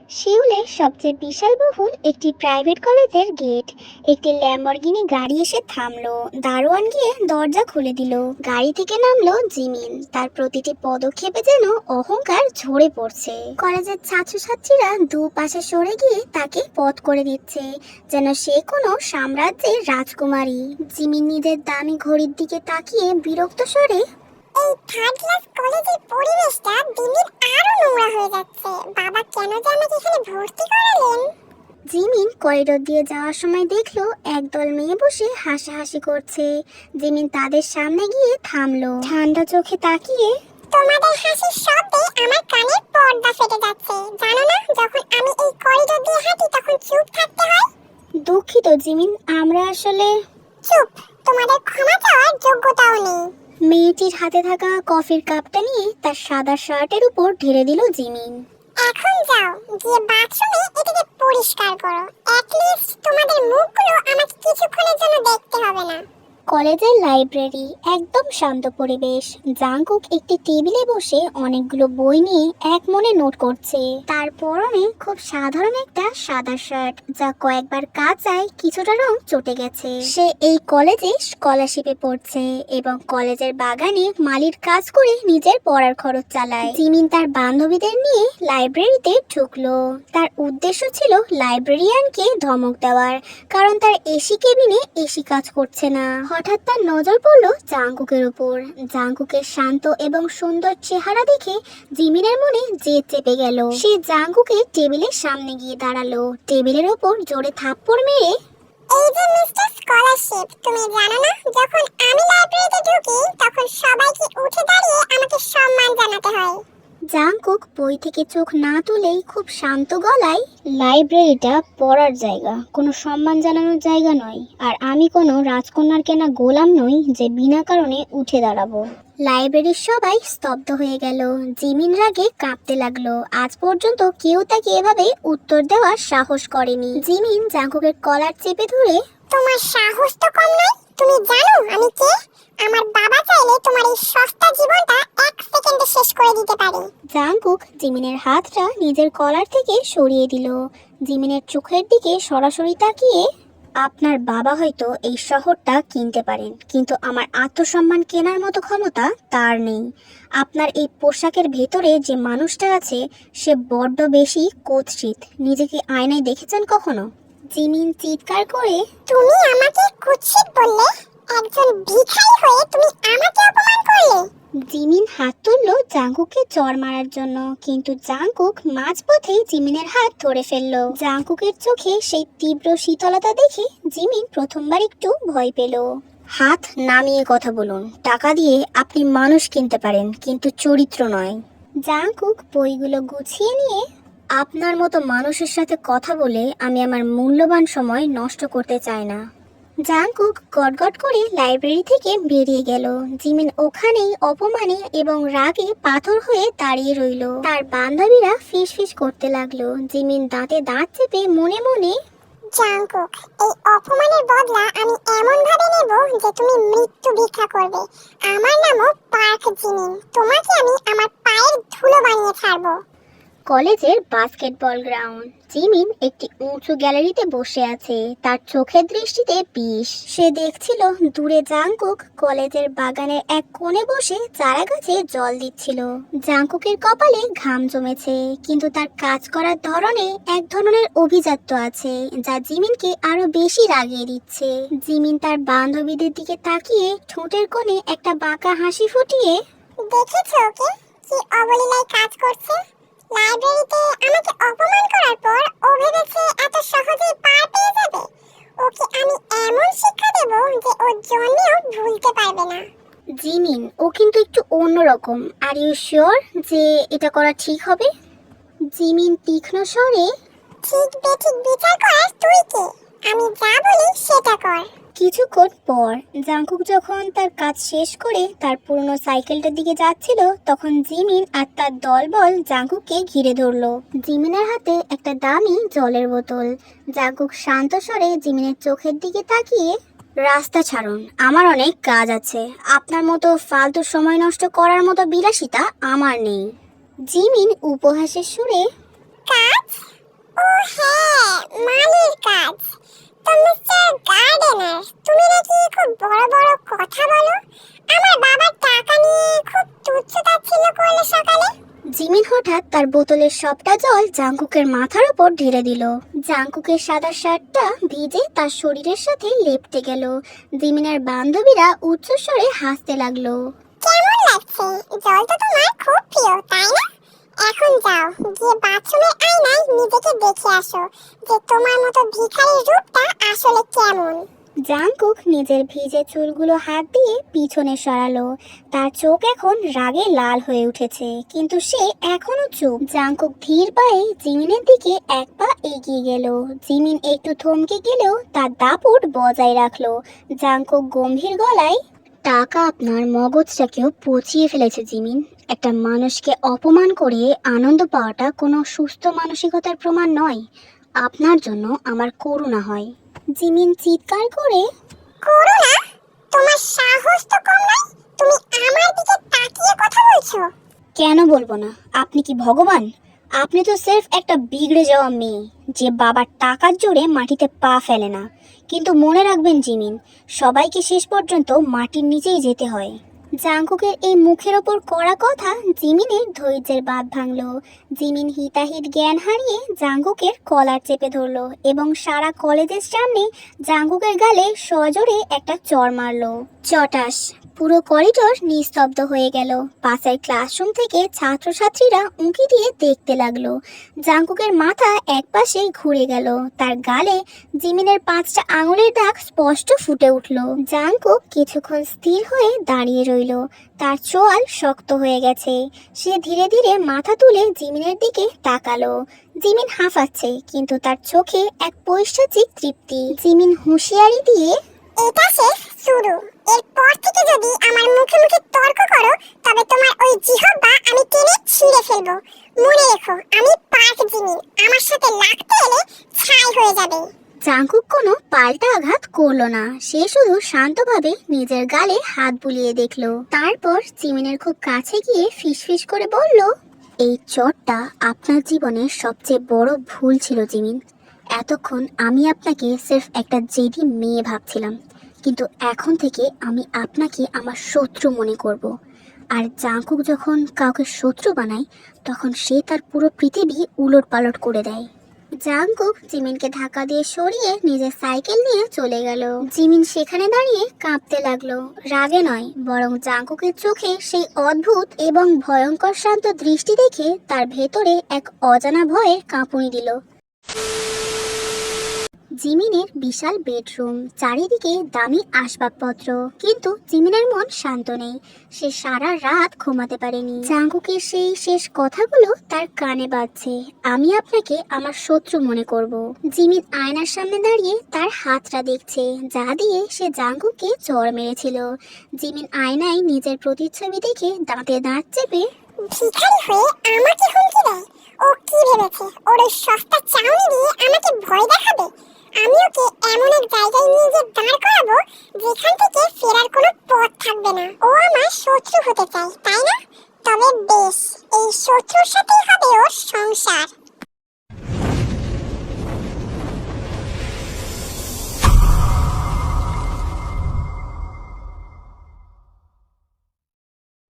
সিউলের সবচেয়ে বিশালবহুল একটি প্রাইভেট কলেজের গেট। একটি ল্যাম্বরগিনি গাড়ি এসে থামলো। দারোয়ান গিয়ে দরজা খুলে দিল। গাড়ি থেকে নামলো জিমিন। তার প্রতিটি পদক্ষেপে যেন অহংকার ঝরে পড়ছে। কলেজের ছাত্রছাত্রীরা দুপাশে সরে গিয়ে তাকে পথ করে দিচ্ছে, যেন সে কোনো সাম্রাজ্যের রাজকুমারী। জিমিন নিজের দামি ঘড়ির দিকে তাকিয়ে বিরক্ত স্বরে, এই থার্ড ক্লাস কলেজের পরিবেশটা দিন দিন আরো নোংরা হয়ে যাচ্ছে। বাবা কেন যে আমাকে এখানে ভর্তি করালেন? জিমিন করিডোর দিয়ে যাওয়ার সময় দেখলো একদল মেয়ে বসে হাসাহাসি করছে। জিমিন তাদের সামনে গিয়ে থামলো, ঠান্ডা চোখে তাকিয়ে, তোমাদের হাসির শব্দে আমার কানের পর্দা ফেটে যাচ্ছে। জানো না, যখন আমি এই করিডোর দিয়ে হাঁটি তখন চুপ থাকতে হয়। দুঃখিত জিমিন, আমরা আসলে। চুপ, তোমাদের ক্ষমা চাওয়ার যোগ্যতাও নেই। মেয়েটির হাতে থাকা কফির কাপটা নিয়ে তার সাদা শার্টের উপর ঢেলে দিল জিমিন। এখন যাও, গিয়ে বাথরুমে এটাকে পরিষ্কার করো। অ্যাটলিস্ট তোমাদের মুখগুলো আমাকে কিছুক্ষণের জন্য দেখতে হবে না। কলেজের লাইব্রেরি, একদম শান্ত পরিবেশ। জাংকুক একটি টেবিলে বসে অনেকগুলো বই নিয়ে এক মনে নোট করছে। তার পরনে খুব সাধারণ একটা সাদা শার্ট, যা কয়েকবার কাচায় কিছুটা রং চটে গেছে। সে এই কলেজে স্কলারশিপে পড়ছে এবং কলেজের বাগানে মালির কাজ করে নিজের পড়ার খরচ চালায়। জিমিন তার বান্ধবীদের নিয়ে লাইব্রেরিতে ঢুকলো। তার উদ্দেশ্য ছিল লাইব্রেরিয়ানকে ধমক দেওয়ার, কারণ তার এসি কেবিনে এসি কাজ করছে না। হঠাৎ তার নজর পড়লো জাংকুকের উপর। জাংকুকের শান্ত এবং সুন্দর চেহারা দেখে জিমিনের মনে জেদ চেপে গেল। সে জাংকুকের টেবিলের সামনে গিয়ে দাঁড়ালো। টেবিলের উপর জোরে থাপ্পড় মেরে, এই যে মিস্টার স্কলারশিপ, তুমি জানো না, যখন আমি লাইব্রেরিতে ঢুকি তখন সবাইকে উঠে দাঁড়িয়ে আমাকে সম্মান জানাতে হয়। জাংকুক বই থেকে চোখ না তুলেই খুব শান্ত গলায়, লাইব্রেরিটা পড়ার জায়গা, কোনো সম্মান জানানোর জায়গা নয়। আর আমি কোনো রাজকন্যার কেনা গোলাম নই যে বিনা কারণে উঠে দাঁড়াবো। লাইব্রেরির সবাই স্তব্ধ হয়ে গেল। জিমিন রাগে কাঁপতে লাগলো। আজ পর্যন্ত কেউ তাকে এভাবে উত্তর দেওয়ার সাহস করেনি। জিমিন জাংকুকের কলার চেপে ধরে, তোমার সাহস তো কম নয়। তুমি জানো আমি কে? আমার বাবা চাইলে তোমার এই সস্তা জীবনটা 1 সেকেন্ডে শেষ করে দিতে পারে। জাংকুক জিমিনের হাতটা নিজের কলার থেকে সরিয়ে দিল। জিমিনের চোখের দিকে সরাসরি তাকিয়ে, আপনার বাবা হয়তো এই শহরটা কিনতে পারেন, কিন্তু আমার আত্মসম্মান কেনার মতো ক্ষমতা তার নেই। আপনার এই পোশাকের ভেতরে যে মানুষটা আছে সে বড্ড বেশি কুৎসিত। নিজেকে আয়নায় দেখেছেন কখনো? জিমিন চিৎকার করে, তুমি আমাকে কুৎসিত বললে? একজন ভিখারি হয়ে তুমি আমাকে অপমান করলে? জিমিন হাত তুলল জাংকুককে চড় মারার জন্য, কিন্তু জাংকুক মাঝপথেই জিমিনের হাত ধরে ফেলল। জাংকুকের চোখে সেই তীব্র শীতলতা দেখে জিমিন প্রথমবার একটু ভয় পেল। হাত নামিয়ে কথা বলুন। টাকা দিয়ে আপনি মানুষ কিনতে পারেন, কিন্তু চরিত্র নয়। জাংকুক বইগুলো গুছিয়ে নিয়ে, আপনার মতো মানুষের সাথে কথা বলে আমি আমার মূল্যবান সময় নষ্ট করতে চাই না। জাংকুক গটগট করে লাইব্রেরি থেকে বেরিয়ে গেল। জিমিন ওখানেই অপমানে এবং রাগে পাথর হয়ে দাঁড়িয়ে রইল। তার বান্ধবীরা ফিসফিস করতে লাগলো। জিমিন দাঁতে দাঁত চেপে মনে মনে, জাংকুক, এই অপমানের বদলা আমি এমন ভাবে নেব যে তুমি মৃত্যু ভিক্ষা করবে। আমার নামও পার্ক জিমিন। তোমাকে আমি আমার পায়ের ধুলো বানিয়ে ছাড়বো। কলেজের বাস্কেটবল গ্রাউন্ড। জিমিন একটি উঁচু গ্যালারিতে বসে আছে। তার চোখের দৃষ্টিতে বিষ। সে দেখছিল দূরে জাংকুক কলেজের বাগানের এক কোণে বসে চারা গাছে জল দিচ্ছিল। জাংকুকের কপালে ঘাম জমেছে, কিন্তু তার কাজ করার ধরনে এক ধরনের অভিজাত্য আছে যা জিমিনকে আরো বেশি রাগিয়ে দিচ্ছে। জিমিন তার বান্ধবীদের দিকে তাকিয়ে ঠোঁটের কোণে একটা বাঁকা হাসি ফুটিয়ে, দেখেছো ওকে কি অবলীলায় কাজ করছে? লাইব্রেরিতে আমাকে অপমান করার পর ও ভেবেছে এত সহজেই পার পেয়ে যাবে। ওকে আমি এমন শিক্ষা দেব যে ও জন্মেও ভুলতে পারবে না। জিমিন, ও কিন্তু একটু অন্যরকম। আর ইউ শিওর যে এটা করা ঠিক হবে? জিমিন তীক্ষ্ণ স্বরে, ঠিক বেঠিক বিচার করার তুই কে? আমি যা বলি সেটা কর। কিছুক্ষণ পর জাংকুক যখন তার কাজ শেষ করে তার পুরনো সাইকেলটার দিকে যাচ্ছিল, তখন জিমিন আর তার দলবল জাংকুককে ঘিরে ধরলো। জিমিনের হাতে একটা দামি জলের বোতল। জাংকুক শান্ত স্বরে জিমিনের চোখের দিকে তাকিয়ে, রাস্তা ছাড়ুন, আমার অনেক কাজ আছে। আপনার মতো ফালতু সময় নষ্ট করার মতো বিলাসিতা আমার নেই। জিমিন উপহাসের সুরে, কাজ? ও হ্যাঁ, মালির কাজ। তো মিস্টার গার্ডেনার, তুমি নাকি খুব বড় বড় কথা বলো? আমার বাবার টাকা নিয়ে খুব তুচ্ছ-তাচ্ছিল্য করলে সকালে। জিমিন হঠাৎ তার বোতলের সবটা জল জাংকুকের মাথার উপর ঢেলে দিল। জাংকুকের সাদা শার্টটা ভিজে তার শরীরের সাথে লেপ্টে গেল। জিমিনের বান্ধবীরা উচ্চস্বরে হাসতে লাগলো। কেমন লাগছে? জল তো তোমার খুব প্রিয়, তাই না? এখন যাও, গিয়ে বাথরুমের আয়নায় নিজেকে দেখে আসো যে তোমার মতো ভিখারির রূপটা আসলে কেমন। জাংকুক নিজের ভিজে চুলগুলো হাত দিয়ে পিছনে সরালো। তার চোখ এখন রাগে লাল হয়ে উঠেছে, কিন্তু সে এখনো চুপ। জাংকুক ধীর পায়ে জিমিনের দিকে এক পা এগিয়ে গেল। জিমিন একটু থমকে গেলেও তার দাপট বজায় রাখলো। জাংকুক গম্ভীর গলায়, টাকা আপনার মগজটাকেও পচিয়ে ফেলেছে জিমিন। একটা মানুষকে অপমান করে আনন্দ পাওয়াটা কোনো সুস্থ মানসিকতার প্রমাণ নয়। আপনার জন্য আমার করুণা হয়। জিমিন চিৎকার করে, করুণা? তোমার সাহস তো কম নয়, তুমি আমার দিকে তাকিয়ে কথা বলছো। কেন বলবো না? আপনি কি ভগবান? আপনি তো সির্ফ একটা বিগড়ে যাওয়া মেয়ে যে বাবার টাকার জোরে মাটিতে পা ফেলে না। কিন্তু মনে রাখবেন জিমিন, সবাইকে শেষ পর্যন্ত মাটির নিচেই যেতে হয়। জাংকুকের এই মুখের ওপর কড়া কথা জিমিনের ধৈর্যের বাঁধ ভাঙলো। জিমিন হিতাহিত জ্ঞান হারিয়ে জাংকুকের কলার চেপে ধরলো এবং সারা কলেজের সামনে জাংকুকের গালে সজোরে একটা চড় মারলো। চটাস! পুরো করিডোর নিস্তব্ধ হয়ে গেল। পাশের ক্লাসরুম থেকে ছাত্রছাত্রীরা উঁকি দিয়ে দেখতে লাগলো। জাংকুকের মাথা একপাশে ঘুরে গেল। তার গালে জিমিনের 5টা আঙুলের দাগ স্পষ্ট ফুটে উঠল। জাংকুক কিছুক্ষণ স্থির হয়ে দাঁড়িয়ে রইল। তার চোয়াল শক্ত হয়ে গেছে। সে ধীরে ধীরে মাথা তুলে জিমিনের দিকে তাকালো। জিমিন হাঁফাচ্ছে, কিন্তু তার চোখে এক পৈশাচিক তৃপ্তি। জিমিন হুঁশিয়ারি দিয়ে, এটা শেষ শুরু। এরপর থেকে যদি আমার মুখে মুখে তর্ক করো, তবে তোমার ওই জিহ্বা আমি টেনে ছিঁড়ে ফেলবো। মনে রেখো, আমি পার্ক জিমিন, আমার সাথে লাগতে এলে ছাই হয়ে যাবে। জাংকুক কোনো পাল্টা আঘাত করলো না। সে শুধু শান্তভাবে নিজের গালে হাত বুলিয়ে দেখলো। তারপর জিমিনের খুব কাছে গিয়ে ফিসফিস করে বলল, এই চটটা আপনার জীবনের সবচেয়ে বড় ভুল ছিল জিমিন। এতক্ষণ আমি আপনাকে সির্ফ একটা জেদি মেয়ে ভাবছিলাম, কিন্তু এখন থেকে আমি আপনাকে আমার শত্রু মনে করব। আর জাংকুক যখন কাউকে শত্রু বানায়, তখন সে তার পুরো পৃথিবী উলটপালট করে দেয়। জাংকুক জিমিনকে ধাক্কা দিয়ে সরিয়ে নিজের সাইকেল নিয়ে চলে গেল। জিমিন সেখানে দাঁড়িয়ে কাঁপতে লাগলো। রাগে নয়, বরং জাংকুকের চোখে সেই অদ্ভুত এবং ভয়ঙ্কর শান্ত দৃষ্টি দেখে তার ভেতরে এক অজানা ভয়ের কাঁপুনি দিল। জিমিনের বিশাল বেডরুম, চারিদিকে দামি আসবাবপত্র, কিন্তু জিমিনের মন শান্ত নেই। সে সারা রাত ঘুমাতে পারেনি। জাংকুকের সেই শেষ কথাগুলো তার কানে বাজছে, আমি আপনাকে আমার শত্রু মনে করব। জিমিন আয়নার সামনে দাঁড়িয়ে তার হাতটা দেখছে, যা দিয়ে সে জাংকুককে চড় মেরেছিল। জিমিন আয়নায় নিজের প্রতিচ্ছবি দেখে দাঁতে দাঁত চেপে, ভিখারি হয়ে আমাকে হুমকি দেয়। ও কি ভেবেছে ওর ওই সস্তা চাউনি দিয়ে আমাকে ভয় দেখাবে? আমি ওকে এমন এক জায়গায় নিয়ে যে দাঁড় করাবো যেখান থেকে ফেরার কোনো পথ থাকবে না। ও আমার শত্রু হতে চায়, তাই না? তবে বেশ, এই শত্রুর সাথেই হবে ওর সংসার।